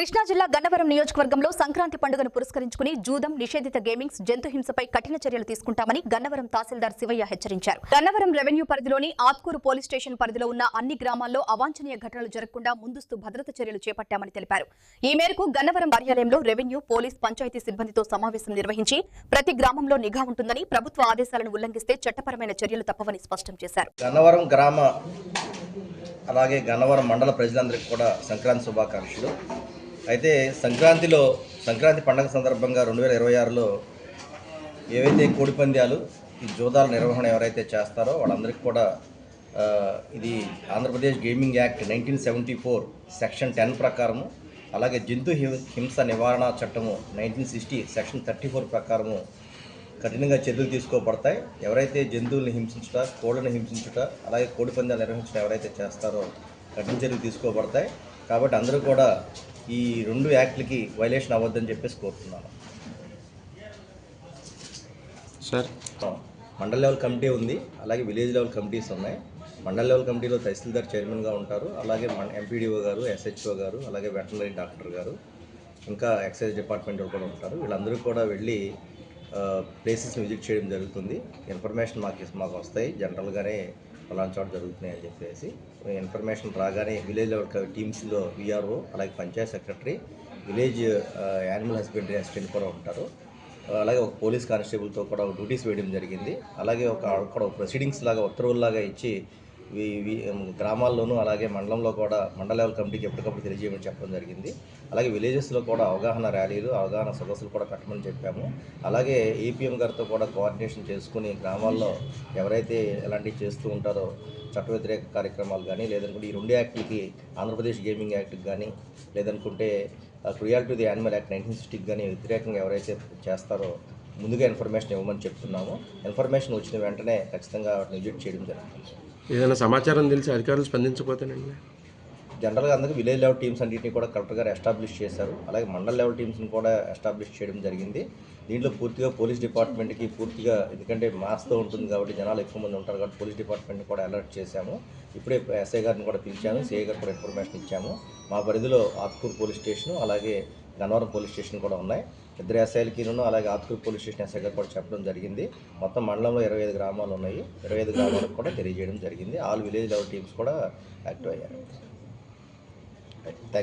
కృష్ణా జిల్లా గన్నవరం నియోజకవర్గంలో సంక్రాంతి పండుగను పురస్కరించుకుని జూదం, నిషేధిత గేమింగ్స్, జంతు హింసపై కఠిన చర్యలు తీసుకుంటామని గన్నవరం తహసీల్దార్ శివయ్య హెచ్చరించారు. గన్నవరం రెవెన్యూ పరిధిలోని ఆత్కూరు పోలీస్ స్టేషన్ పరిధిలో ఉన్న అన్ని గ్రామాల్లో అవాంఛనీయ ఘటనలు జరగకుండా ముందస్తు భద్రతా చర్యలు చేపట్టామని తెలిపారు. ఈ మేరకు గన్నవరం కార్యాలయంలో రెవెన్యూ, పోలీస్, పంచాయతీ సిబ్బందితో సమావేశం నిర్వహించి ప్రతి గ్రామంలో నిఘా ఉంటుందని, ప్రభుత్వ ఆదేశాలను ఉల్లంఘిస్తే చట్టపరమైన చర్యలు తప్పవని స్పష్టం చేశారు. గన్నవరం గ్రామ అలాగే గన్నవరం మండల ప్రజలందరికీ కూడా సంక్రాంతి శుభాకాంక్షలు. అయితే సంక్రాంతి పండుగ సందర్భంగా 2026లో ఏవైతే కోడిపంద్యాలు, ఈ జూదాల నిర్వహణ ఎవరైతే చేస్తారో వాళ్ళందరికీ కూడా ఇది ఆంధ్రప్రదేశ్ గేమింగ్ యాక్ట్ 1974 సెక్షన్ 10 ప్రకారము, అలాగే జంతు హింస నివారణ చట్టము 1960 సెక్షన్ 34 ప్రకారము కఠినంగా చర్యలు తీసుకోబడతాయి. ఎవరైతే జంతువుల్ని హింసించుట, కోళ్ళని హింసించుట, అలాగే కోడిపందాలు నిర్వహించడం ఎవరైతే చేస్తారో కఠిన చర్యలు తీసుకోబడతాయి. కాబట్టి అందరూ కూడా ఈ 2 యాక్ట్లకి వైలేషన్ అవ్వద్దని చెప్పేసి కోరుతున్నాను. సార్, మండల్ లెవెల్ కమిటీ ఉంది, అలాగే విలేజ్ లెవెల్ కమిటీస్ ఉన్నాయి. మండల్ లెవెల్ కమిటీలో తహసీల్దార్ చైర్మన్గా ఉంటారు, అలాగే ఎంపీడీఓ గారు, ఎస్హెచ్ఓ గారు, అలాగే వెటర్నరీ డాక్టర్ గారు, ఇంకా ఎక్సైజ్ డిపార్ట్మెంట్ కూడా ఉంటారు. వీళ్ళందరూ కూడా వెళ్ళి ప్లేసెస్ని విజిట్ చేయడం జరుగుతుంది. ఇన్ఫర్మేషన్ మాకు వస్తాయి, జనరల్గానే అలాంటి చోట జరుగుతున్నాయి అని చెప్పేసి. ఇన్ఫర్మేషన్ రాగానే విలేజ్ లెవెల్ టీమ్స్లో విఆర్ఓ, అలాగే Panchayat secretary, village animal husbandry assistant కూడా ఉంటారు. అలాగే ఒక పోలీస్ కానిస్టేబుల్తో కూడా డ్యూటీస్ వేయడం జరిగింది. అలాగే ఒక ప్రొసీడింగ్స్ లాగా ఉత్తర్వుల్లాగా ఇచ్చి గ్రామాల్లోనూ అలాగే మండలంలో కూడా మండల లెవెల్ కమిటీకి ఎప్పటికప్పుడు తెలియజేయమని చెప్పడం జరిగింది. అలాగే విలేజెస్లో కూడా అవగాహన ర్యాలీలు, అవగాహన సదస్సులు కూడా పెట్టమని చెప్పాము. అలాగే ఏపీఎం గారితో కూడా కోఆర్డినేషన్ చేసుకుని గ్రామాల్లో ఎవరైతే ఎలాంటివి చేస్తూ ఉంటారో చట్ట వ్యతిరేక కార్యక్రమాలు కానీ, లేదనుకుంటే ఈ 2 యాక్ట్లకి ఆంధ్రప్రదేశ్ గేమింగ్ యాక్ట్కి కానీ, లేదనుకుంటే cruelty to the animal act 1960కి కానీ వ్యతిరేకంగా ఎవరైతే చేస్తారో ముందుగా ఇన్ఫర్మేషన్ ఇవ్వమని చెప్తున్నాము. ఇన్ఫర్మేషన్ వచ్చిన వెంటనే ఖచ్చితంగా వాటిని విజిట్ చేయడం జరుగుతుంది. ఏదైనా సమాచారం తెలిసి అధికారులు స్పందించకపోతేనండి, జనరల్గా అందరికీ విలేజ్ లెవెల్ టీమ్స్ అన్నింటినీ కూడా కలెక్టర్ గారు ఎస్టాబ్లిష్ చేశారు. అలాగే మండల్ లెవెల్ టీమ్స్ని కూడా ఎస్టాబ్లిష్ చేయడం జరిగింది. దీంట్లో పూర్తిగా పోలీస్ డిపార్ట్మెంట్కి పూర్తిగా, ఎందుకంటే మాస్తో ఉంటుంది కాబట్టి జనాలు ఎక్కువ మంది ఉంటారు కాబట్టి పోలీస్ డిపార్ట్మెంట్ని కూడా అలర్ట్ చేశాము. ఇప్పుడే ఎస్ఐ గారిని కూడా పిలిచాను, సిఐ గారు కూడా ఇన్ఫర్మేషన్ ఇచ్చాము. మా పరిధిలో ఆత్కూరు పోలీస్ స్టేషను, అలాగే గన్నవరం పోలీస్ స్టేషన్ కూడా ఉన్నాయి. 2 ఎస్ఐలకిను అలాగే ఆత్కూరు పోలీస్ స్టేషన్ ఎస్ఐ గారు కూడా చెప్పడం జరిగింది. మొత్తం మండలంలో 25 గ్రామాలు ఉన్నాయి. 25 గ్రామాలకు కూడా తెలియజేయడం జరిగింది. ఆల్ విలేజ్ లెవెల్ టీమ్స్ కూడా యాక్టివ్ అయ్యారు.